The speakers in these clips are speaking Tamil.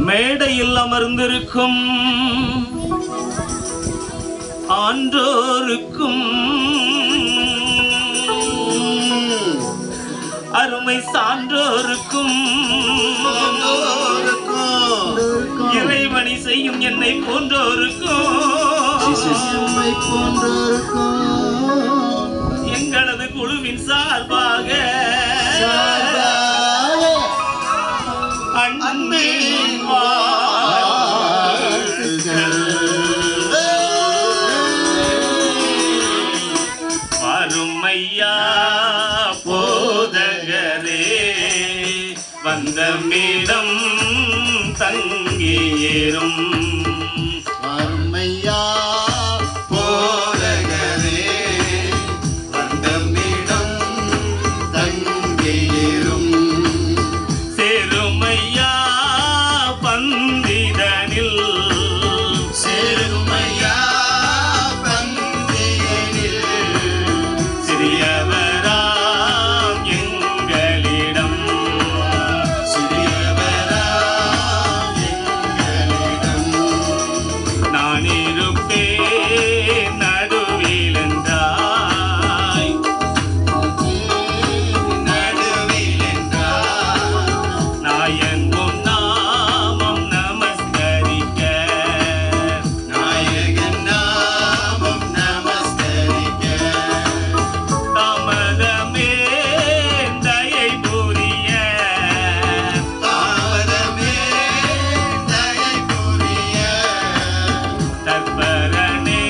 மேடையில் அமர்ந்திருக்கும் ஆன்றோருக்கும் அருமை சான்றோருக்கும் இறைவனை செய்யும் என்னை போன்றோருக்கும் எங்களது குழுவின் சார்பாக அன்பின் அருமையா போதகரே வந்த மீடம் தங்கியேறும் அருமையா போதகரே வந்த மீடம் தங்கியேறும் சேருமையா பந்திதனில் சேருமையா பந்திதனில் சிறியவராம் எங்களிடம் சிறியவராம் எங்களிடம் நான் இருப்பேன் நடுவில் என்றாய் நடுவில் என்றார் நாயன் உன் நாமம் நமஸ்கரிக்க நாயகன் நாமம் நமஸ்கரிக்க தாமதமே தயை புரிய தாமதமே தயை புரிய தற்பரனே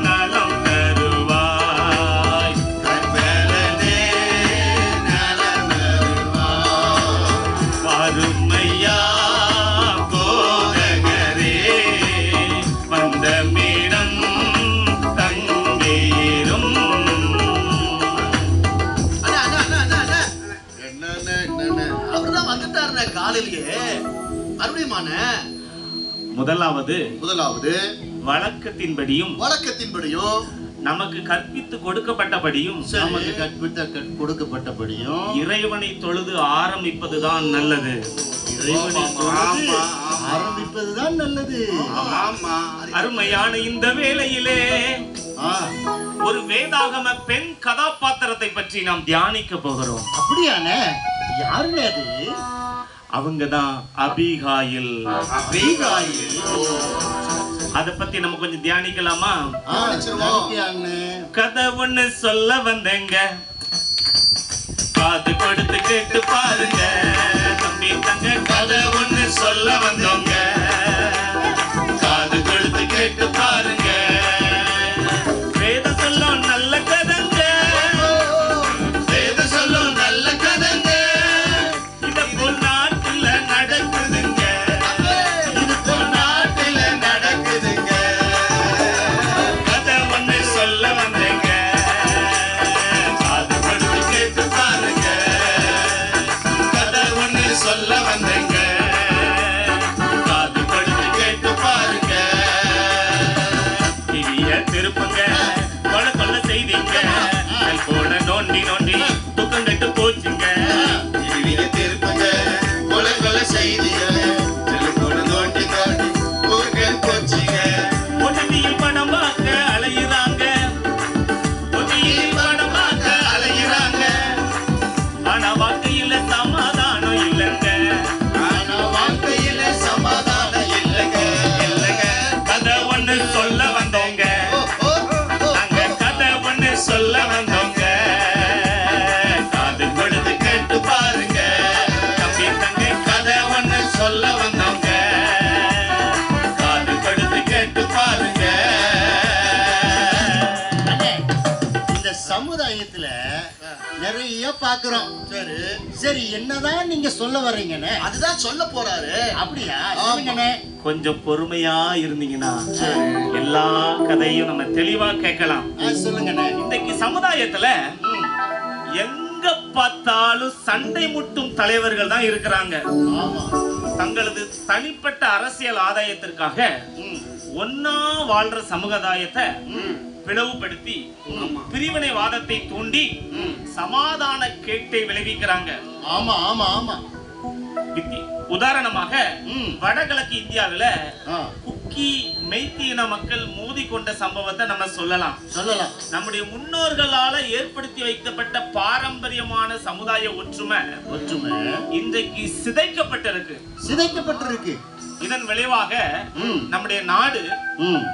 நலம் தருவாய் கற்பலனே நலமருவாய் அருமையா போதகரே வந்த மீடம் தங்கேறும் என்னன்னு அவர்தான் வந்துட்டாருண்ணே காலையிலேயே மறுபடியுமாண்ணே முதலாவது முதலாவது வழக்கத்தின்படியும் வழக்கத்தின்படியும் நமக்கு கற்பித்து கொடுக்கப்பட்டபடியும் நமக்கு கொடுக்கப்பட்டபடியும் இறைவனை தொழுது ஆரம்பிப்பதுதான் நல்லது. இறைவனை தொழுது ஆரம்பிப்பதுதான் நல்லது. ஆமா அருமையான இந்த வேளையிலே ஒரு வேதாகம பெண் கதாபாத்திரத்தை பற்றி நாம் தியானிக்க போகிறோம். அப்படியானே? யாருனே அது? அவங்கதான் அபிகாயில். அபிகாயில். அத பத்தி நம்ம கொஞ்சம் தியானிக்கலாமா? கதை ஒண்ணு சொல்ல வந்தேங்க, காது கொடுத்து கேட்டு பாருங்க தம்பி தங்க. கதை ஒண்ணு சொல்ல வந்தோங்க, காது கொடுத்து கேட்டு பாருங்க. வேத சொல்லும் நல்ல கதைங்க, வேத சொல்லும் நல்ல கதைங்க. இத போல் நாட்டுல நடக்குதுங்க, இது போல் நாட்டில நடக்குதுங்க. கதை ஒண்ணு சொல்ல வந்தேங்க, காது கொடுத்து கேட்டு பாருங்க. கதை ஒண்ணு சொல்ல வந்தேங்க, காது கொடுத்து கேட்டு பாருங்க. டிவிய திருப்புங்க, கொல கொல்ல செய்திங்க, போன நோண்டி நோண்டி துக்கம் கட்டு போச்சுங்க. டிவியில திருப்புங்க, கொல கொல செய்திகளை டெலிபோனை நோண்டி நோண்டி ஊர்கள் போச்சுங்க. ஒட்டியில் படம் பார்க்க அலையிறாங்க, ஒட்டியில் படம் பார்க்க அலையிறாங்க. ஆனா வாழ்க்கையில சமாதானம் இல்லைங்க, ஆனா வாழ்க்கையில சமாதானம் இல்லைங்க. இல்லைங்க. கதை ஒண்ணு சொல்ல வந்தோங்க, நாங்க கதை ஒண்ணு சொல்ல வந்தோங்க. காது கொடுத்து கேட்டு பாருங்க தம்பி தங்க. கதை ஒண்ணு சொல்ல வந்தோங்க, காது கொடுத்து கேட்டு பாருங்க. அண்ணே, இந்த சமுதாயத்துல நிறைய பாக்குறோம். சரி சரி, என்னதான் நீங்க சொல்ல வர்றீங்கன்னு அதுதான் சொல்ல போறாரு. அப்படியா? சொல்லுங்கண்ணே. கொஞ்சம் பொறுமையா இருந்தீங்கன்னா எல்லா கதையும் நம்ம தெளிவா கேட்கலாம். சொல்லுங்கண்ணே. இன்னைக்கு சமுதாயத்துல எங்க பார்த்தாலும் சண்டை முட்டும் தலைவர்கள் தான் இருக்கிறாங்க. ஆமா. தங்களது தனிப்பட்ட அரசியல் ஆதாயத்திற்காக ஒன்னா வாழ்ற சமுதாயத்தை பிளவுபடுத்தி பிரிவினைவாதத்தை தூண்டி சமாதான கேட்டை விளைவிக்கிறாங்க. ஆமா ஆமா ஆமா. உதாரணமாக வடகிழக்கு இந்தியாவில ஆ, குக்கி மெய்த்தியின மக்கள் மோதி கொண்ட சம்பவத்தை நம்ம சொல்லலாம். நம்முடைய முன்னோர்களால ஏற்படுத்தி வைக்கப்பட்ட பாரம்பரியமான சமுதாய ஒற்றுமை இன்றைக்கு சிதைக்கப்பட்டிருக்கு. இதன் விளைவாக நம்முடைய நாடு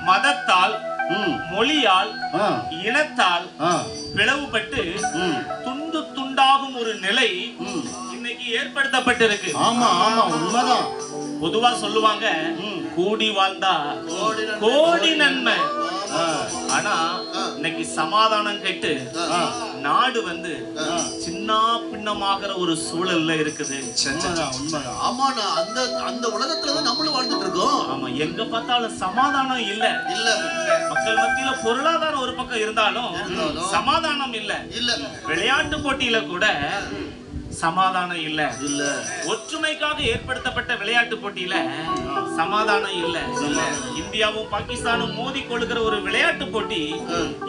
மதத்தால், மொழியால், இனத்தால் பிளவுபட்டு துண்டு துண்டாகும் ஒரு நிலை இன்னைக்கு ஏற்படுத்தப்பட்டிருக்கு. பொதுவா சொல்லுவாங்க, கூடி வாழ்ந்தா கோடி நன்மை. ஆனா இன்னைக்கு சமாதானம் கேட்டு நாடு சின்ன பின்னமாகிற ஒரு சூழல்ல இருக்குது. அந்த உலகத்துலதான் நம்மளும் வாழ்ந்துட்டு இருக்கோம். ஆமா, எங்க பார்த்தாலும் சமாதானம் இல்ல. மக்கள் மத்தியில பொருளாதாரம் ஒரு பக்கம் இருந்தாலும் சமாதானம் இல்ல. விளையாட்டு போட்டியில கூட சமாதானம் இல்ல. ஒற்றுமைக்காக ஏற்படுத்தப்பட்ட விளையாட்டு போட்டியில சமாதானம் இல்ல. இந்தியாவும் பாகிஸ்தானும் மோதி கொள்கிற ஒரு விளையாட்டு போட்டி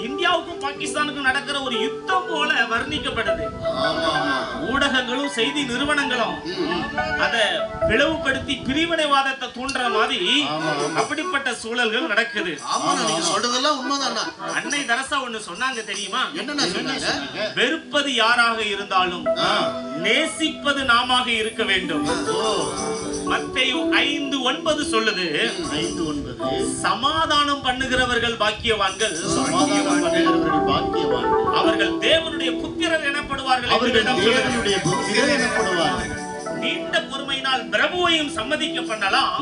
இந்தியாவுக்கும் பாகிஸ்தானுக்கும் நடக்கிற ஒரு யுத்தம் போல வர்ணிக்கப்படுது. ஊடகங்களும் செய்தி நிறுவனங்களும் அத பிளவுபடுத்தி பிரிவினைவாதத்தை தூண்டுற மாதிரி அப்படிப்பட்ட சூழல்கள் நடக்குது. சொல்றதெல்லாம் உண்மைதானா? அன்னை தெரசா ஒண்ணு சொன்னாங்க தெரியுமா? என்ன சொன்னாங்க? வெறுப்பது யாராக இருந்தாலும் நேசிப்பது நாமாக இருக்க வேண்டும். மத்தேயு 5:9 சொல்லுது, சமாதானம் பண்ணுகிறவர்கள் பாக்கியவான்கள், அவர்கள் தேவனுடைய புத்திரர் எனப்படுவார்கள். நீண்ட பொறுமையினால் பிரபுவையும் சம்மதிக்க பண்ணலாம்,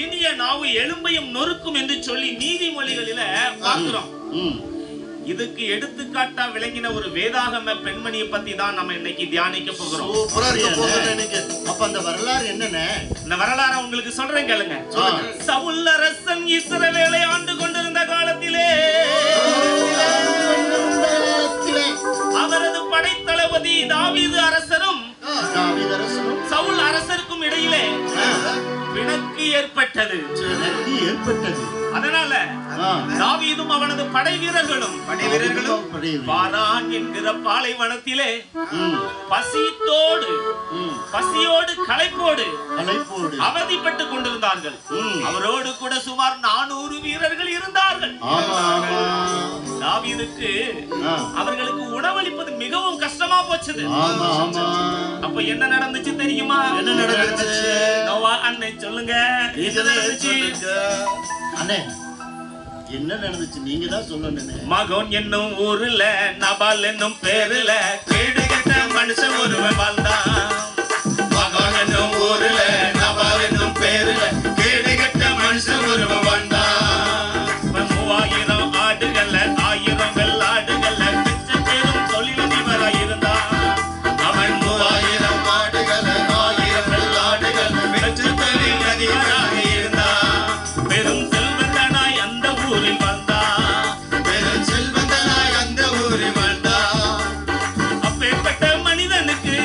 இனிய நாவு எலும்பையும் நொறுக்கும் என்று சொல்லி நீதிமொழிகளில பார்க்கிறோம். இதுக்கு எடுத்துக்காட்டா விளங்கின ஒரு வேதாகம பெண்மணியை பத்தி தான் நம்ம இன்னைக்கு தியானிக்க போகிறோம். அப்ப அந்த வரலாறு என்னன்னு இந்த வரலாறு உங்களுக்கு சொல்றேன் கேளுங்க. சவுல் அரசன் இஸ்ரவேலை ஆண்டு கொண்டிருந்த காலத்திலே அவரது படைத்தளபதி தாவீது அரசரும் சவுல் அரசருக்கும் இடையிலே பிணக்கு ஏற்பட்டது. அதனால தாவீதும் அவனது படை வீரர்களும் பாரான் என்கிற பாலைவனத்திலே பசியோடு களைப்போடு அவதிப்பட்டு கொண்டிருந்தார்கள். அவரோடு கூட சுமார் 400 வீரர்கள் இருந்தார்கள். தாவீதுக்கு அவர்களுக்கு உணவளிப்பது மிகவும் கஷ்டமா போச்சு. அப்ப என்ன நடந்துச்சு தெரியுமா? நோவா அன்னை சொல்லுங்க. என்ன நடந்துச்சு நீங்க தான் சொல்லணும். மகன் என்னும் ஊர்ல நபால் என்னும் பேருல கேடு கெட்ட மனுஷன் ஒருவன் வாழ்ந்தான். மகன் என்னும் ஊர்ல நபால் என்னும் பேருல கேடு கெட்ட மனுஷன் ஒருவன் வாழ்ந்தான். 3000 ஆடுகள்ல 1000 வெள்ளாடுகள்ல பெற்ற பெரும் தொழிலதிபராய் இருந்தான். அவன் 3000 ஆடுகள்ல 1000 வெள்ளாடுகள் பெற்ற தொழிலதிபராக இருந்தான். பெரும் செல்வந்தனாய் அந்த ஊரில் வந்தான். அப்பேற்பட்ட மனிதனுக்கு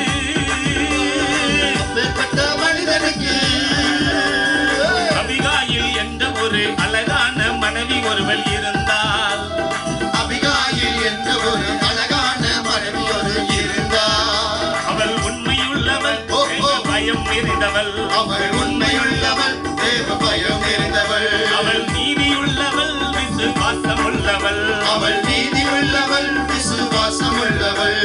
அபிகாயில் என்ற ஒரு அழகான மனைவி ஒருவள் இருந்தாள். அவள் உண்மையுள்ளவள், பயம் நிறைந்தவள். அவள் நீதியுள்ளவள், விசுவாசமுள்ளவள்.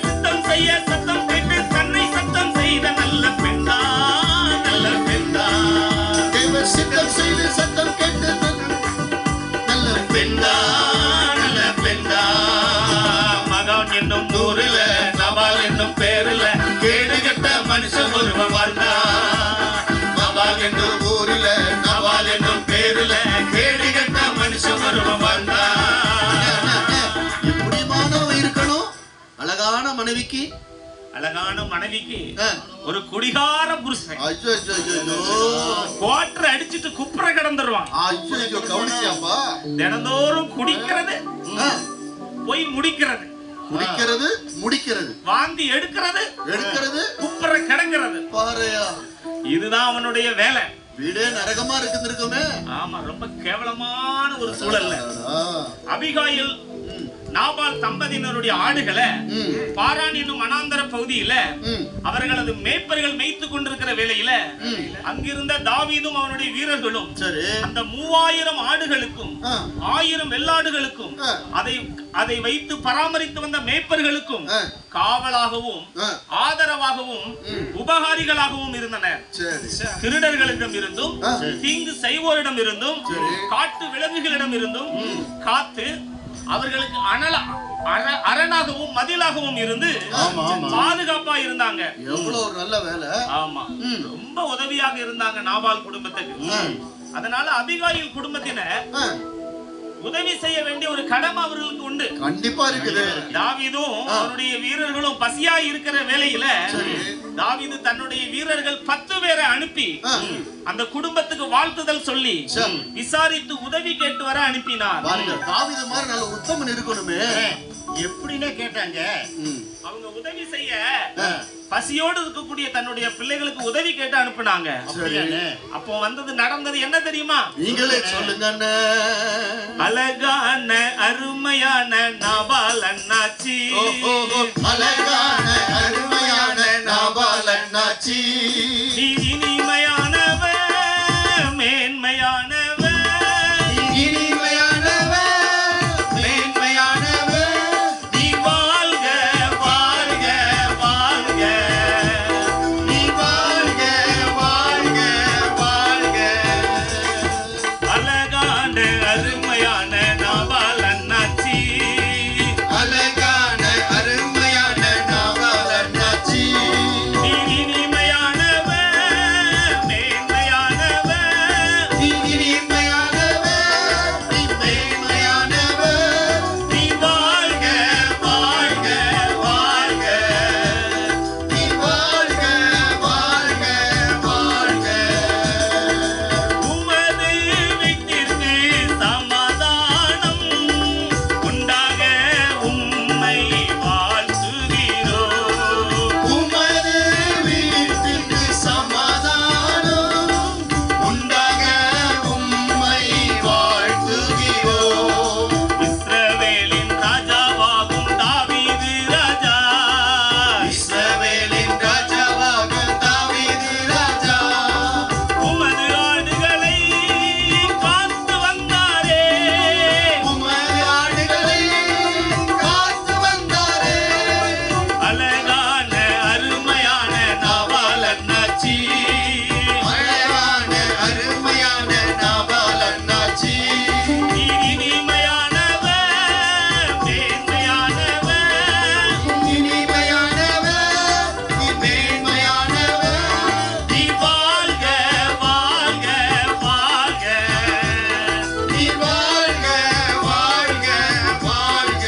சித்தம் செய்ய சத்தம் கேட்டு தன்னை சத்தம் செய்த நல்ல பெண்ணா. மகன் என்னும் ஊருல நபால் என்னும் பேருல கேடு கெட்ட மனுஷன் ஒருவன் வாழ்ந்தான். நபால் என்னும் ஊருல நபால் என்னும் பேருல கேடு கெட்ட மனுஷன் ஒருவன் வாழ்ந்தான். இருக்கணும் அழகான மனைவிக்கு ஒரு குடிகார புருஷன் குவாட்டர் அடிச்சிட்டு குப்புற கிடந்துருவான். தினந்தோறும் குடிக்கிறது, போய் முடிக்கிறது, வாந்தி எடுக்கிறது, குப்புற கிடங்கிறது. இதுதான் அவனுடைய வேலை. வீடே நரகமா இருக்குமே. ஆமா, ரொம்ப கேவலமான ஒரு சூழல்ல அபிகாயில் நாபால் தம்பதியினருடைய ஆடுகளை பாரான் என்னும் வனாந்தர பகுதியில அவர்களது மேய்ப்பர்கள் மேய்த்துக் கொண்டிருக்கிற வேளையில அங்கிருந்த தாவீதும் அவனுடைய வீரர்களும் அந்த 3000 ஆடுகளுக்கும் 1000 வெள்ளாடுகளுக்கும் அதை வைத்து பராமரித்து வந்த மேய்ப்பர்களுக்கும் காவலாகவும் ஆதரவாகவும் உபகாரிகளாகவும் இருந்தனர். திருடர்களிடம் இருந்தும் தீங்கு செய்வோரிடம் இருந்தும் காட்டு விலங்குகளிடம் இருந்தும் காத்து அவர்களுக்கு அரணாகவும் மதிலாகவும் இருந்து பாதுகாப்பா இருந்தாங்க. எவ்வளவு ஒரு நல்ல வேலை. ஆமா, ரொம்ப உதவியாக இருந்தாங்க நாபால் குடும்பத்துக்கு. அதனால அபிகாயில் குடும்பத்தினர் உதவி செய்ய வேண்டிய ஒரு கடமை அவர்களுக்கு உண்டு. கண்டிப்பா இருக்குது. தாவீதும் அவருடைய வீரர்களும் பசியா இருக்கிற வேளையில தாவீது தன்னுடைய வீரர்கள் 10 பேரை அனுப்பி அந்த குடும்பத்துக்கு வாழ்த்துதல் சொல்லி விசாரித்து உதவி கேட்டு வர அனுப்பினார். தாவீது மாதிரி நல்ல உத்தமன் இருக்கணுமே. எப்படின்னு கேட்டாங்க. அவங்க உதவி செய்ய பசியோடு இருக்கக்கூடிய தன்னுடைய பிள்ளைகளுக்கு உதவி கேட்டு அனுப்புனாங்க. அப்போ நடந்தது என்ன தெரியுமா? நீங்களே சொல்லுங்க. அழகான அருமையான நாபால் அண்ணாச்சி, அழகான அருமையான நாபால் அண்ணாச்சி, நீ இனிமையானவ மேன்மையானவ, இனிமையானவ மேன்மையானவ, நீ வாழ்க வாழ்க வாழ்க, நீ வாழ்க வாழ்க வாழ்க. அழகான அருமையான நாபால் அண்ணாச்சி, அழகான அருமையான நாபால் அண்ணாச்சி, நீ இனிமையானவ மேன்மையானவ, நீ இனிமையானவ நீ மேன்மையானவ, நீ வாழ்க வாழ்க வாழ்க, நீ வாழ்க வாழ்க வாழ்க. உமது வீட்டிற்கு சமாதானம் உண்டாக உம்மை வாழ்த்துகிறோம். உமது வீட்டிற்கு சமாதானம் உண்டாக உம்மை வாழ்த்துகிறோம். இஸ்ரவேலின் ராஜாவாகும் தாவீது ராஜா, இஸ்ரவேலின் ராஜாவாக தாவீது ராஜா, உமது ஆடுகளை காத்து வந்தாரே, உமது ஆடுகளை காத்து வந்தாரே, அழகான அருமையான நாபால் அண்ணாச்சி, அழகான அருமையான நாபால் அண்ணாச்சி, நீ இனிமையானவ மேன்மையானவ, இனிமையானவ நீ மேன்மையானவ, நீ வாழ்க வாழ்க வாழ்க, நீ வாழ்க வாழ்க வாழ்க.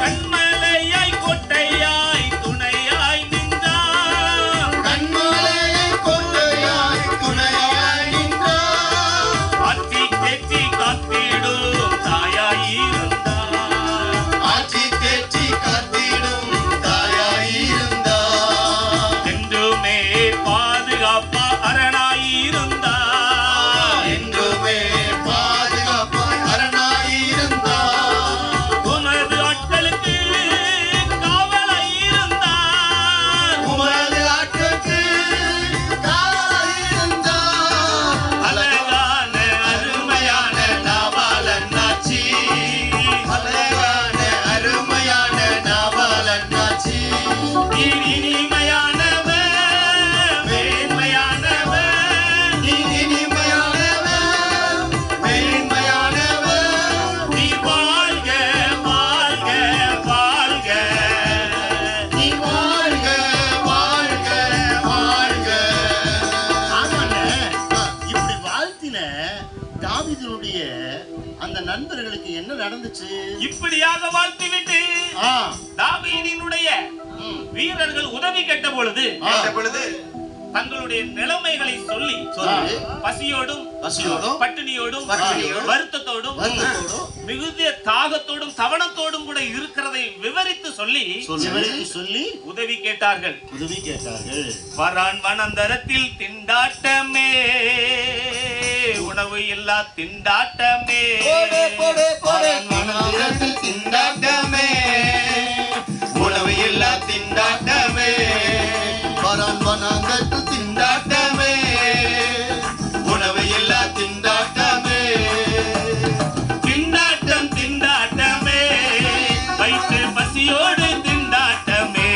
கண்மலையாய் கோட்டையாய் துணையாய் நின்றார், கண்மலையை கொள்ளையாய் துணையாய் நின்றார், ஆட்சி தேற்றி காத்திடும் தாயாய் இருந்தார், ஆட்சி தேற்றி காத்திடும் தாயாய் இருந்தார், என்றுமே பாதுகாப்பா அரணாய் இருந்தார், என்றுமே பாதுகாப்பாய் அரணாய் இருந்தார், உமது ஆட்களுக்கு காவலாய் இருந்தார், உமது ஆட்களுக்கு காவலாய் இருந்தார். அழகான அருமையான நாபால் அண்ணாச்சி, அழகான அருமையான நாபால் அண்ணாச்சி, நீ இனிமையானவ மேன்மையானவ, நீ இனிமையானவ மேன்மையானவ, நீ வாழ்க வாழ்க வாழ்க, நீ வாழ்க வாழ்க வாழ்க. ஆமாண்ணே, இப்படி வாழ்த்தின தாவீதுனுடைய அந்த நண்பர்களுக்கு என்ன நடந்துச்சு? இப்படியாக வாழ்த்திவிட்டு ஆ, தாவீதினுடைய வீரர்கள் உதவி கேட்ட பொழுது தங்களுடைய நிலைமைகளை சொல்லி பசியோடும் பசியோடும் பட்டினியோடும் பட்டினியோடும் வருத்தத்தோடும் வருத்தத்தோடும் மிகுந்த தாகத்தோடும் தவணத்தோடும் கூட இருக்கிறதை விவரித்து சொல்லி இவருக்கு சொல்லி உதவி கேட்டார்கள். உதவி கேட்டார்கள். வரான் வனந்தரத்தில் திண்டாட்டமே, உணவு இல்லை இல்லா திண்டாட்டமே வனாந்தரத்தில் திண்டாட்டமே உணவு இல்லா திண்டாட்டமே வனாந்தரத்தில் திண்டாட்டமே உணவு இல்லா திண்டாட்டமே திண்டாட்டம் திண்டாட்டமே வயிற்று பசியோடு திண்டாட்டமே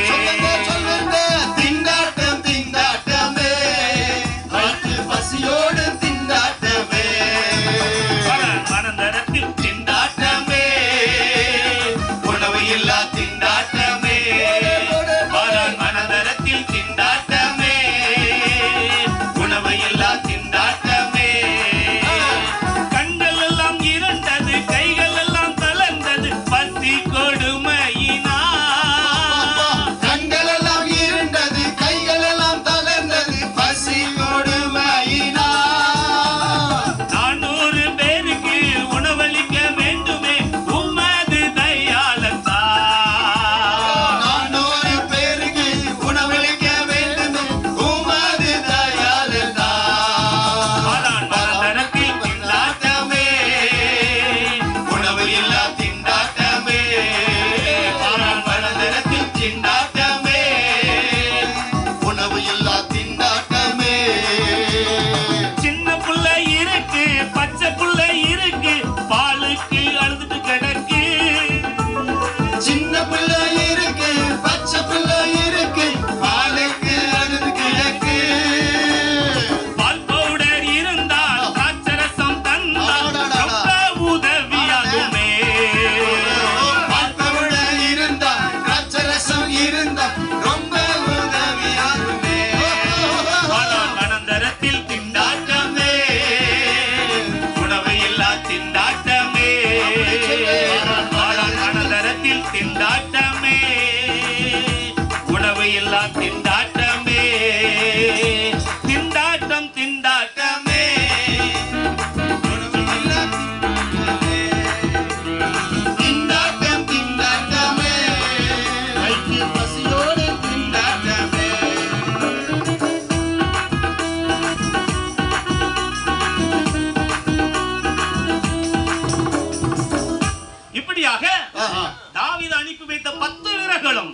திண்டாட்டம் திண்டாட்டமே வயிற்று பசியோடு திண்டாட்டமே வனாந்தரத்தில் திண்டாட்டமே உணவு இல்லா திண்டாட்டமே வனாந்தரத்தில் திண்டாட்டமே உணவு இல்லா திண்டாட்டமே கண்கள் எல்லாம் இருண்டது கைகள் எல்லாம் தளர்ந்தது பசி கொடுமையினா கண்கள் எல்லாம் இருண்டது கைகள் எல்லாம் தளர்ந்தது பசி கொடுமையினா 400 பேருக்கு உணவளிக்க வேண்டுமே உமது தயாளத்தா 400 பேருக்கு உணவளிக்க வேண்டுமே உமது தயாளதா வனாந்தரத்தில் திண்டாட்டமே உணவு இல்லா திண்டாட்டமே வனாந்தரத்தில் திண்டாட்டமே உணவு இல்லா திண்டாட்டமே சின்ன புள்ள இருக்கு பச்சை புள்ள இருக்கு பாலுக்கு அழுதுட்டு கிடக்கு சின்ன பிள்ளை இருக்கு பச்சை பிள்ளை இருக்கு பாலுக்கு அழுது கிடக்கு பால் பவுடர் இருந்தால் திராட்சரசம் தந்தால் ரொம்ப உதவியாகுமே பால்பவுட இருந்தா திராட்சரசம் இருந்தா ரொம்ப உதவியாகுமே வனாந்தரத்தில் திண்டாட்டமே உணவு இல்லா திண்டாட்டமே வனாந்தரத்தில் திண்டாட்டமே உணவு இல்லா திண்டாட்டமே திண்டாட்டம் திண்டாட்டமே உணவு இல்லா திண்டாட்டம் திண்டாட்டமே வயிற்று பசியோடு திண்டாட்டமே இப்படியாக தாவீது அனுப்பி வைத்த 10 வீரர்களும்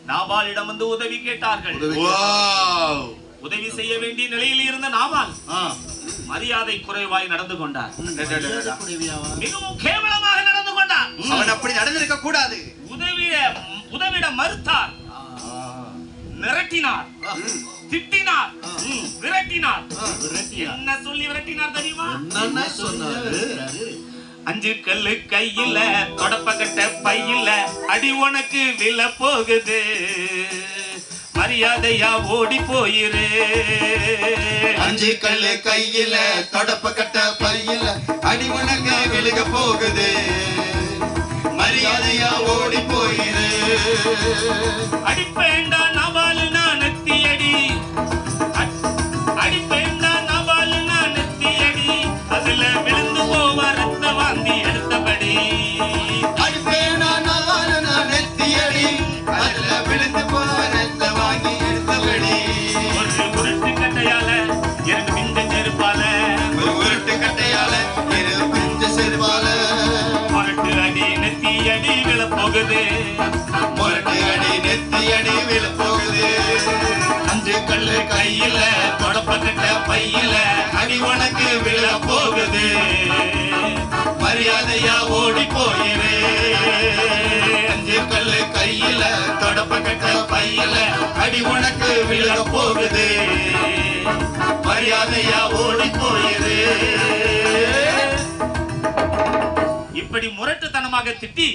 நாபாலிடம் வந்து உதவி கேட்டார்கள். உதவி செய்ய வேண்டிய நிலையில் இருந்த நாபால் மரியாதை குறைவாய் நடந்து கொண்டார். மிகவும் கேவலமாக நடந்து கொண்டார். அவன் அப்படி நடந்திருக்க கூடாது. உதவிட மறுத்தார், மிரட்டினார், திட்டினார், விரட்டினார். என்ன சொல்லி விரட்டினார் தெரியுமா? என்ன சொன்னாரு? 5 கல்லு கையில தொடப்பக்கட்ட பையில அடி உனக்கு விழ போகுது, மரியாதையா ஓடி போயிரு. 5 கல்லு கையில தொடப்ப கட்ட பையில அடி உனக்கு விழுக போகுது, மரியாதையா ஓடி போயிரு. அடிப்பேண்டா நவாலு நான் நெத்தியடி, அடிப்பேண்டா நவாலு நான் நெத்தியடி, அதுல விழுந்து போவ ரத்த வாந்தி எடுத்தபடி. அடிப்பேனா நவாலு நான் நெத்தியடி, அதுல விழுந்து போறத வாங்கி எடுத்தபடி. ஒரு உருட்டு கட்டையால 2 பிஞ்ச செருப்பால, ஒரு உருட்டு கட்டையால 2 பிஞ்ச செருப்பால, முரட்டு அடி நெத்தியடி விழ போகுது, முரட்டு அடி நெத்தியடி விழ போகுது. 5 கல்லு கையில தொடப்பக்கட்ட பையில அடி உனக்கு விழ போகுது, மரியாதையா ஓடி போயிரு. 5 கல்லு கையில தொடப்ப கட்ட பையில அடி உனக்கு விழ போகுது, மரியாதையா ஓடி போயிரு. இப்படி முரட்டுத்தனமாக திட்டி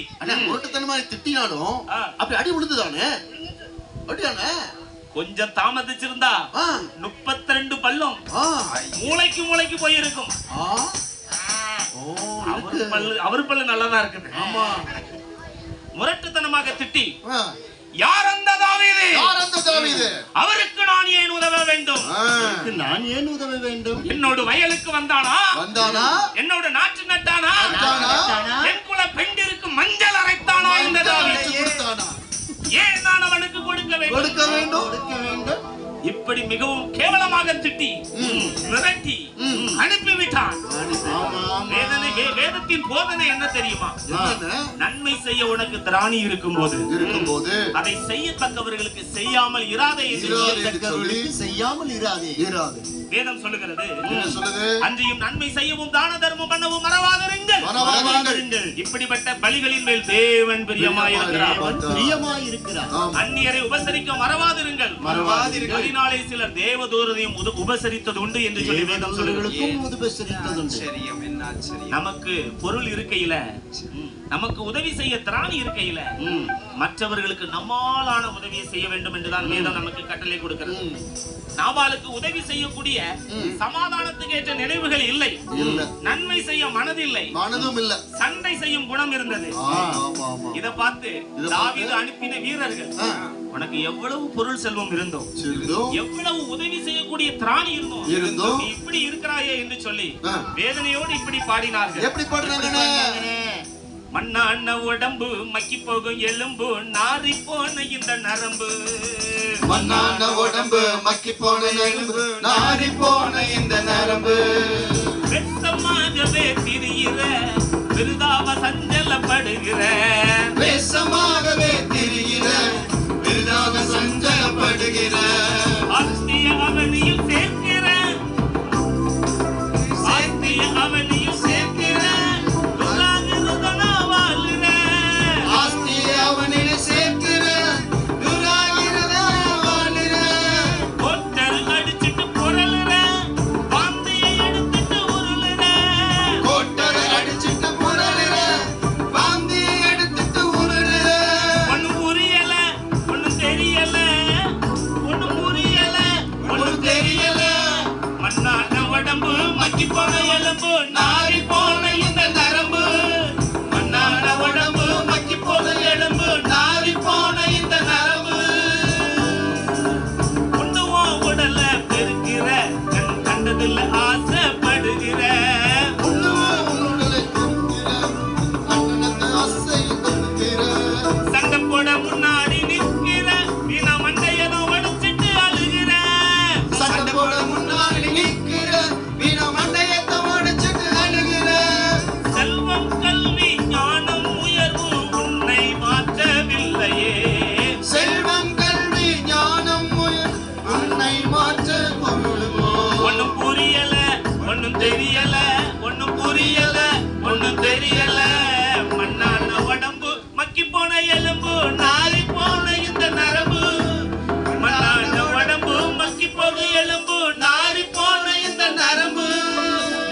முரட்டுத்தனமா திட்டினாலும் அப்படி அடி விழுந்துதானே? அப்படியானே? கொஞ்சம் தாமதிச்சிருந்தா 32 பல்லும் மூளைக்கு மூளைக்கு போயிருக்கும். அவர் பல்லு நல்லதா இருக்குது. ஆமா. முரட்டுத்தனமாக திட்டி, யார் அந்த தாவீது? யார் அந்த தாவீது? அவருக்கு நான் ஏன் உதவ வேண்டும்? நான் ஏன் உதவ வேண்டும்? என்னோட வயலுக்கு வந்தானா? வந்தானா? என்னோட நாற்று நட்டானா? என் குல பெண்டிற்கு மஞ்சள் அரைத்தானா? இந்த தாவீது கொடுத்தானா? ஏன் நான் அவனுக்கு கொடுக்க வேண்டும்? கொடுக்க வேண்டும். கொடுக்க வேண்டும். இப்படி மிகவும் கேவலமாக திட்டி மிரட்டி அனுப்பிவிட்டான். போதனை என்ன தெரியுமா? நன்மை செய்ய உனக்கு திராணி இருக்கும்போது அதை செய்யத்தக்கவர்களுக்கு செய்யாமல் இராதே செய்யாமல் இராதே. வேதம் சொல்லுகிறது, அன்றையும் நன்மை செய்யவும் தான தர்மம் பண்ணவும் மறவாதிருங்கள். இப்படிப்பட்ட பலிகளின் மேல் தேவன் பிரியமாயிருக்கிறார். அந்நியரை உபசரிக்க மறவாதிருங்கள். அதனாலே சிலர் தேவதூதரையும் உபசரித்தது உண்டு என்று சொல்லி வேதம் சொல்லுகிறது. நமக்கு பொருள் இருக்கையில, நமக்கு உதவி செய்ய திராணி இருக்கையில, மற்றவர்களுக்கு நம்மாலான உதவியை செய்ய வேண்டும் என்றுதான் வேதம் நமக்கு கட்டளை கொடுக்கிறது. நாபாலுக்கு உதவி செய்யக்கூடிய சமாதானத்துக்கு ஏற்ற நினைவுகள் இல்லை, நன்மை செய்ய மனதில்லை, சண்டை செய்யும் குணம் இருந்தது. இத பார்த்து தாவீது அனுப்பின வீரர்கள், உனக்கு எவ்வளவு பொருள் செல்வம் இருந்தோ, எவ்வளவு உதவி செய்யக்கூடிய திராணி இருந்தோ, நீ இப்படி இருக்கிறாயே என்று சொல்லி வேதனையோடு இப்படி பாடினார்கள். எப்படி பாடினாங்க? மண்ணான உடம்பு மக்கி போகும் எலும்பு நாரி போன இந்த நரம்பு, மண்ணான உடம்பு மக்கி போன எலும்பு நாரி போன இந்த நரம்பு, வெட்டமாகவே திரிகிற விருதாவ சஞ்சலப்படுகிற, வேஷமாகவே திரிகிற விருதாக சஞ்சலப்படுகிற, ஆஸ்திய அவனியில் சேர்க்கிற, ஆஸ்திய அவனியில் சேர்க்கிற, துராகிருதனா வாழுற, ஆஸ்திய அவனில் சேர்க்கிற, துராகிருதனா வாழுற, கோட்டல் அடிச்சிட்டு புரளுற, வாந்தியை எடுத்துட்டு உருளுற, கோட்டரை அடிச்சிட்டு புரளுற, வாந்தியை எடுத்துட்டு உருளுற, ஒண்ணும் புரியல ஒண்ணும் தெரியல, ஒண்ணும் புரியல ஒண்ணும் தெரியல, மண்ணான உடம்பு மக்கி போன எலும்பு நாரி போன இந்த நரம்பு, மண்ணான உடம்பு மக்கி போன எலும்பு நாரி போன இந்த நரம்பு, உண்டுவோ உடல பெருக்கிற, கண் கண்டதில்ல ஆசைப்படுகிற, சண்டை போட முன்னாடி நிற்கிற, வீணா மண்டையதோ வடிச்சிட்டு அழுகிற, சண்டை போட முன்னாடி நிற்கிற, வீணா மண்டையத்தை உடைச்சிட்டு அழுகிற, செல்வம் கல்வி ஞானம் உயர்வு உன்னை மாற்றவில்லையே, செல்வம் கல்வி ஞானம் உன்னை மாற்ற பொருளுமோ, ஒண்ணும் புரியல ஒண்ணும் தெரியல, ஒண்ணும் புரியல ஒண்ணும் தெரியல, மண்ணான உடம்பு மக்கி போன எலும்பு நாரி போன இந்த நரம்பு, மண்ணான உடம்பு மக்கி போன எலும்பு நாரி போன இந்த நரம்பு,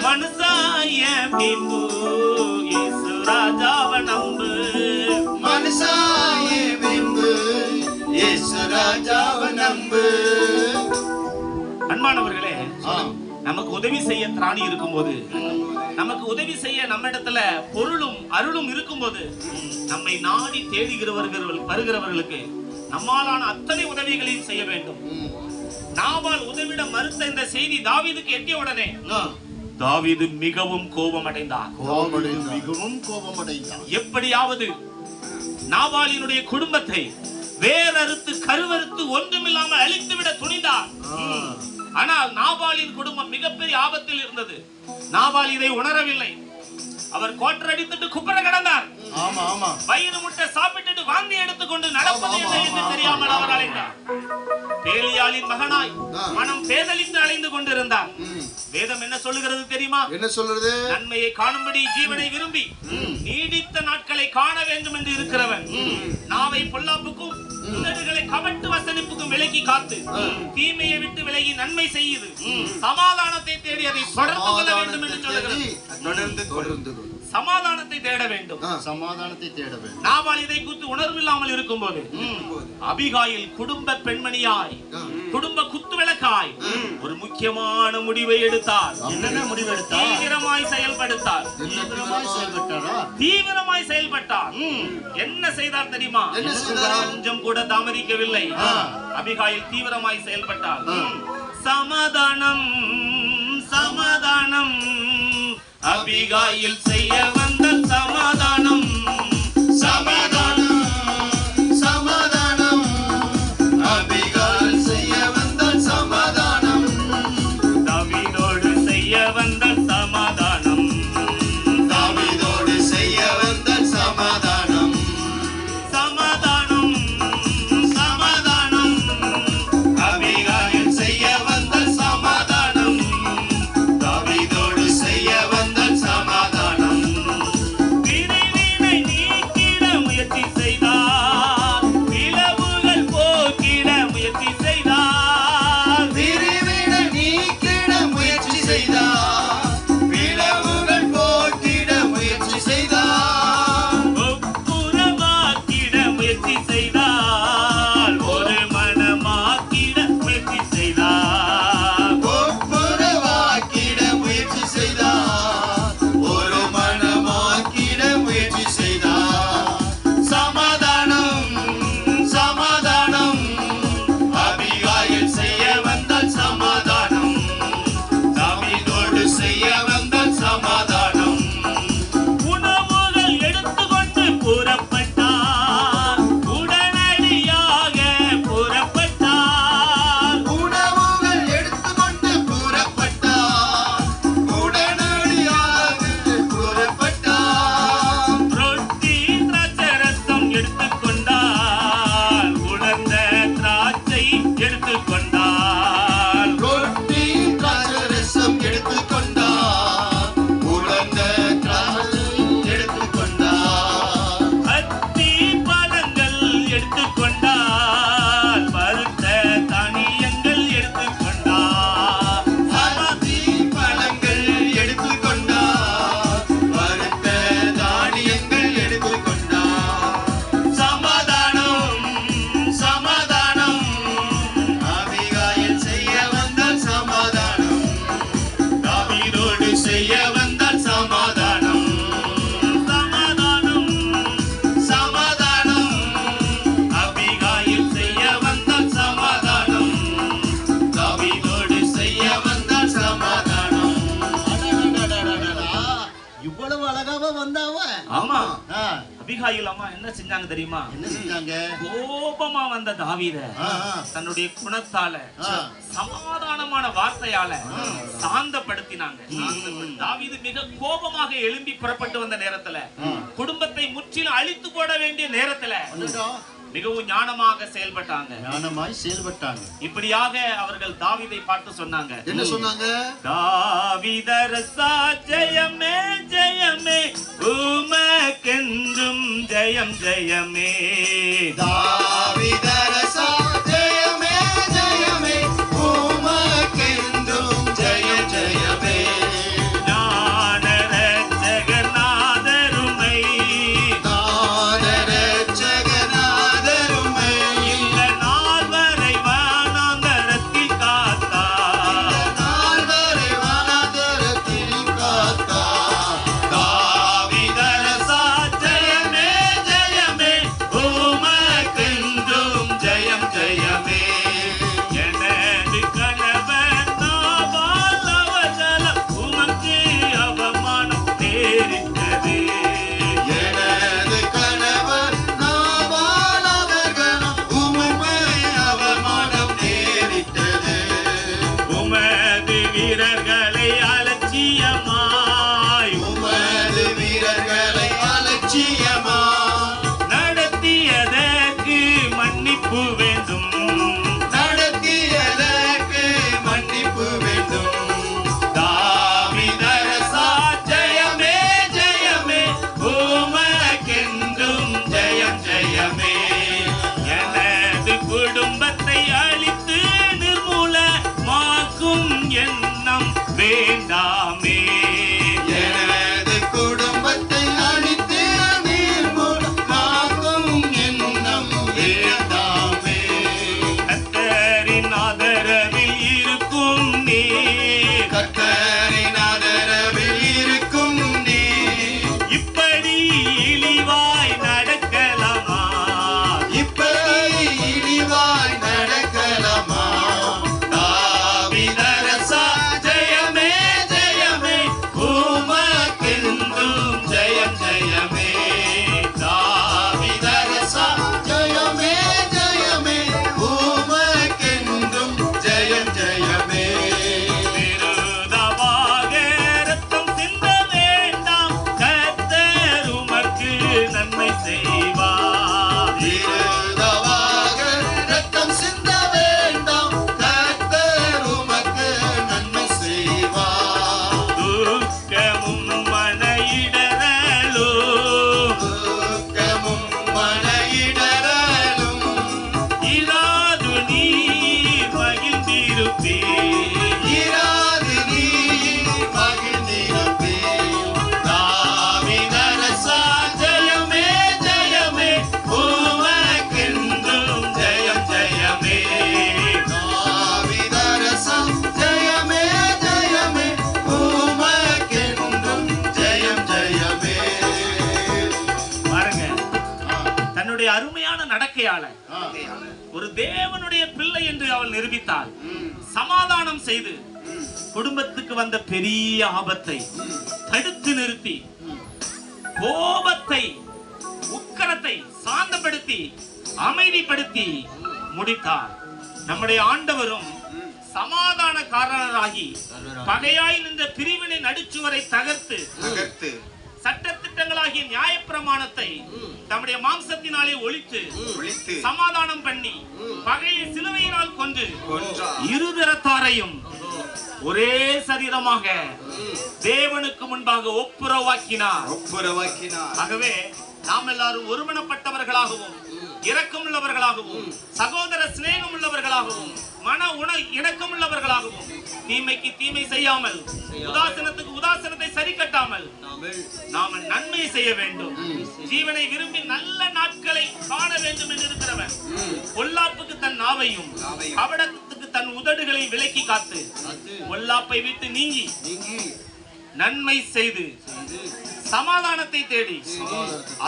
மனுஷாய பின்பு இயேசு ராஜாவ நம்பு, மனுஷாயே பின்பு இயேசு ராஜாவ நம்பு. அன்பானவர்களே, நமக்கு உதவி செய்ய திராணி இருக்கும்போது, நமக்கு உதவி செய்ய நம்ம இடத்துல பொருளும் அருளும் இருக்கும்போது, நம்மை நாடி வருகிறவர்களுக்கு நம்மாலான அத்தனை உதவிகளையும் செய்ய வேண்டும். நாபால் உதவிட மறுத்த இந்த செய்தி தாவீதுக்கு எட்டிய உடனே தாவீது மிகவும் கோபமடைந்தார். எப்படியாவது நாபாலினுடைய குடும்பத்தை வேறறுத்து கருவறுத்து ஒன்றுமில்லாமல் அழித்துவிட துணிந்தார். ஆனால் நாபாலின் குடும்பம் மிகப்பெரிய ஆபத்தில் இருந்தது. நாபால் இதை உணரவில்லை. அவர் கோட்டரடித்துட்டு குப்புற கிடந்தார். வயிறு முட்டை சாப்பிட்டுட்டு வாந்தி எடுத்துக்கொண்டு நடப்பது என்ன என்று தெரியாமல் அவர் அலைந்தார். பேலியாளின் மகனாய் மனம் பேதலித்து அலைந்து கொண்டிருந்தார். வேதம் என்ன சொல்லுகிறது தெரியுமா? என்ன சொல்றது? நன்மையை காணும்படி ஜீவனை விரும்பி நீடித்த நாட்களை காண வேண்டும் என்று இருக்கிறவன் நாவை பொல்லாப்புக்கும் உதடுகளை கவட்டு வசனிப்புக்கும் விலக்கி காத்து தீமையை விட்டு விலகி நன்மை செய்யுது சமாதானத்தை தேடி அதை தொடர்ந்து கொள்ள வேண்டும் என்று சொல்லுகிறது. சமாதானத்தை தேட வேண்டும். நாபால் இதை குறித்து உணர்வில்லாமல் இருக்கும்போது அபிகாயில் குடும்ப பெண்மணியாய் குடும்ப குத்துவிளக்காய் ஒரு முக்கியமான முடிவை எடுத்தார். என்ன முடிவு எடுத்தார்? தீவிரமாய் செயல்படுத்தார். தீவிரமாய் செயல்பட்டார். என்ன செய்தார் தெரியுமா? கொஞ்சம் கூட தாமதிக்கவில்லை. அபிகாயில் தீவிரமாய் செயல்பட்டார். சமாதானம் சமாதானம் அபிகாயில் செய்ய வந்த சமாதானம் சமாதானம் சமாதானம் அபிகாயில் செய்ய வந்த சமாதானம் தாவீதோடு செய்ய வந்த சமாதானம் தாவீதோடு அபிகாயில் அம்மா என்ன செஞ்சாங்க தெரியுமா? என்ன செஞ்சாங்க? கோபமா வந்த தாவீத தன்னுடைய குணத்தால சமாதானமான வார்த்தையால சாந்தப்படுத்தினாங்க. தாவீது மிக கோபமாக எழும்பி புறப்பட்டு வந்த நேரத்துல, குடும்பத்தை முற்றிலும் அழித்து போட வேண்டிய நேரத்துல மிகவும் ஞானமாக செயல்பட்டாங்க. இப்படியாக அவர்கள் தாவீதை பார்த்து சொன்னாங்க. என்ன சொன்னாங்க? தாவீதரசா ஜெயமே ஜெயமே, உமக்கென்றும் ஜெயம் ஜெயமே. தாவீதரசா ஜெயமே ஜெயமே, உமக்கென்றும் ஜெயம் ஜெயமே. வேண்டாமே, எனது குடும்பத்தை அழித்து நிர்மூலமாக்கும் எண்ணம் வேண்டாமே. கர்த்தரின் ஆதரவில் இருக்கும் நீ, கர்த்தரின் ஆதரவில் இருக்கும் நீ. இப்படி இழிவாய் நடக்கலாமா? இப்படி இழிவாய் நடக்கலாமா? அருமையான நடக்கையால ஒரு தேவனுடைய பிள்ளை என்று அவள் நிரூபித்தாள். சமாதானம் செய்து குடும்பத்துக்கு வந்த பெரிய ஆபத்தை தடுத்து நிறுத்தி, கோபத்தை உக்கரத்தை சாந்தப்படுத்தி அமைதிப்படுத்தி முடித்தார். நம்முடைய ஆண்டவரும் சமாதான காரணராகி பகையாய் நின்ற பிரிவினை நடுச்சுவரை தகர்த்து சட்டத்திட்டங்களாகிய நியாயப்பிரமாணத்தை நம்முடைய மாம்சத்தினாலே ஒழித்து சமாதானம் பண்ணி பகையை சிலுவையினால் கொன்று இருதரத்தாரையும் ஒரே சரீரமாக தேவனுக்கு முன்பாக ஒப்புரவாக்கினார். ஆகவே நாம் எல்லாரும் ஒருமனப்பட்டவர்களாகவும் இரக்கமுள்ளவர்களாகவும் சகோதர சிநேகம் உள்ளவர்களாகவும் மன இணக்கமுள்ளவர்களாகவும் தீமைக்கு தீமை செய்யாமல் உதாசனத்துக்கு உதாசனத்தை சரி கட்டாமல் நாம நன்மை செய்ய வேண்டும். ஜீவனை விரும்பி நல்ல நாட்களை காண வேண்டும் என்று இருக்கிறவன் பொல்லாப்புக்கு தன் நாவையும் கபடத்துக்கு தன் உதடுகளை விலக்கி காத்து பொல்லாப்பை விட்டு நீங்கி நன்மை செய்து சமாதானத்தை தேடி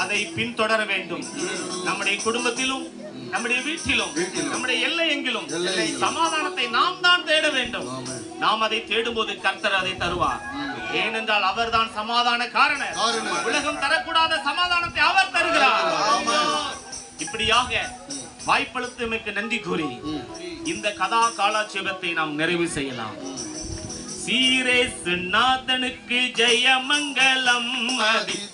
அதை பின்தொடர வேண்டும். நம்முடைய குடும்பத்திலும் நம்முடைய வீட்டிலும் நம்முடைய எல்லை எங்கிலும் சமாதானத்தை நாம் தான் தேட வேண்டும். நாம் அதை தேடும்போது கர்த்தர் அதை தருவார். ஏனென்றால் அவர்தான் சமாதான காரணர். உலகம் தரக்கூடாத சமாதானத்தை அவர் தருகிறார். இப்படியாக வாய்ப்பளித்தமைக்கு நன்றி கூறி இந்த கதா காலாட்சேபத்தை நாம் நிறைவு செய்யலாம். சீரேசுநாதனுக்கு ஜெயமங்கலம்,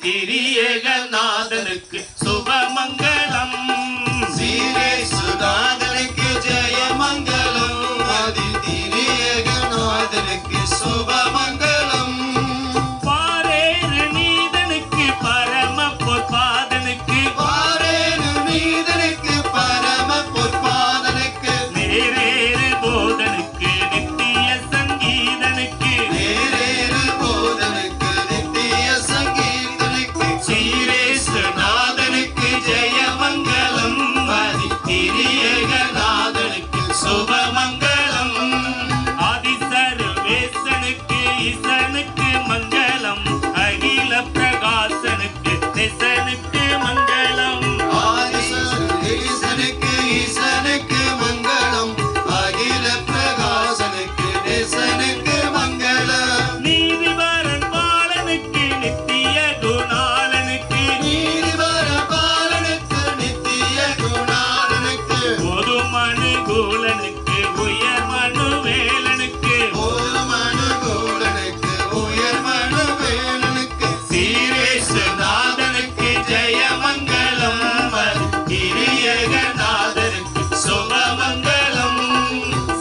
திரியேகநாதனுக்கு சுபமங்கலம். சீரேசுநாதனுக்கு ஜெயமங்கலம், திரியேகநாதனுக்கு சுபமங்கலம். பாரேறு நீதனுக்கு பரம பொற்பாதனுக்கு, பாரேறு நீதனுக்கு பரம பொற்பாதனுக்கு, நேரேறு போதனுக்கு நித்திய சங்கீதனுக்கு, நேரேறு போதனுக்கு நித்திய சங்கீதனுக்கு. சீரேசுநாதனுக்கு ஜெயமங்கலம், திரியேகநாதனுக்கு சுபமங்கலம். ஆதிசர்வேசனுக்கு ஈசனுக்கு மங்களம், அகில பிரகாசனுக்கு தேசனுக்கு மங்களம். ஆதிசர்வேசனுக்கு ஈசனுக்கு மங்களம், அகில பிரகாசனுக்கு தேசனுக்கு மங்களம். நீதிபரன் பாலனுக்கு நித்திய குணாலனுக்கு, நீதிபர பாலனுக்கு நித்திய குணாளனுக்கு, பொதுமனுகூலனுக்கு உயர் மனுவேலனுக்கு, போதுமனுகூலனுக்கு உயர் மனுவேலனுக்கு. சீரேசுநாதனுக்கு ஜெயமங்கலம், திரியேகநாதனுக்கு சுபமங்கலம்.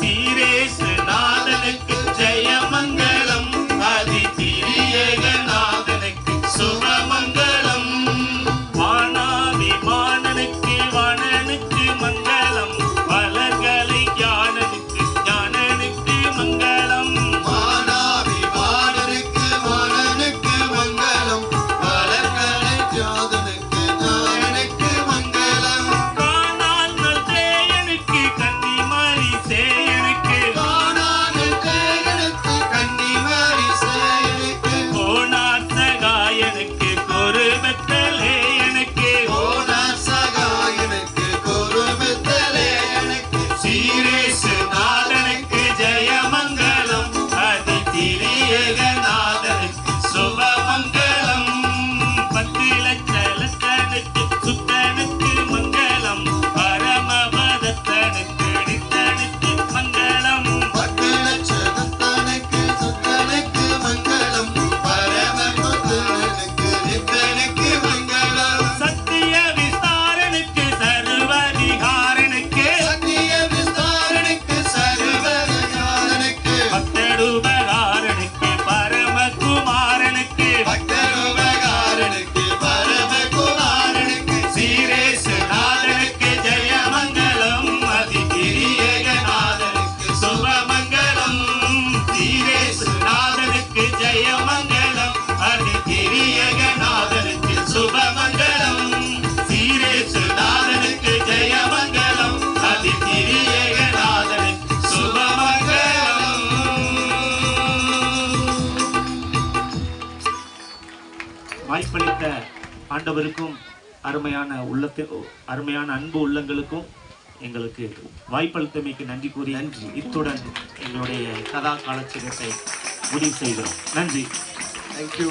சீரேசுநாதனுக்கு ஜெயமங்கலம், திரியேகநாதனுக்கு சுபமங்கலம். வானாதிமானனுக்கு வாணனுக்கு மங்களம், வளர்கலை ஞானனுக்கு ஞானனுக்கு மங்களம். மானாபிமானனுக்கு மானனுக்கு மங்களம், வளர்கலை ஜாதனுக்கு ஞானனுக்கு மங்களம். காணால் நல்தேயனுக்கு கன்னிமாரி சேயனுக்கு, காணாத தேவனுக்கு கன்னிமாரி சேயனுக்கு, கோணார் சகாயனுக்கு கொருபெத்தலேயனுக்கு, கோணார் சகாயனுக்கு கொருபெத்தலேயனுக்கு. சீரேசுநாதனுக்கு ஜெயமங்கலம், திரியேகநாதனுக்கு சுபமங்கலம். 10 லட்சலத்தனுக்கு சுத்தனுக்கு மங்களம், பரமபதத்தனுக்கு நித்தனுக்கு மங்களம். 10 லட்சத்தனுக்கு சுத்தனுக்கு மங்களம், பரமபுத்தனுக்கு நித்தனுக்கு மங்களம். சத்திய விஸ்தாரனுக்கு சர்வதிகாரனுக்கு, சத்திய விஸ்தாரனுக்கு சர்வஞானனுக்கு, பக்தருபகாரனுக்கு பரமகுமாரனுக்கு, பக்தருபகாரனுக்கு பரமகுமாரனுக்கு. சீரேசுநாதனுக்கு ஜெயமங்கலம், திரியேகநாதனுக்கு சுபமங்கலம். சீரேசுநாதனுக்கு ஜெயமங்கலம், திரியேகநாதனுக்கு சுபமங்கலம். சீரேசுநாதனுக்கு ஜெயமங்கலம், திரியேகநாதனுக்கு சுபமங்கலம். வாய்ப்பளித்த ஆண்டவருக்கும் அருமையான அன்பு உள்ளங்களுக்கும் எங்களுக்கு வாய்ப்பளித்தமைக்கு நன்றி கூறி இத்துடன் எங்களுடைய கதா காலட்சேபத்தை முடிவு செய்கிறோம். நன்றி. Thank you.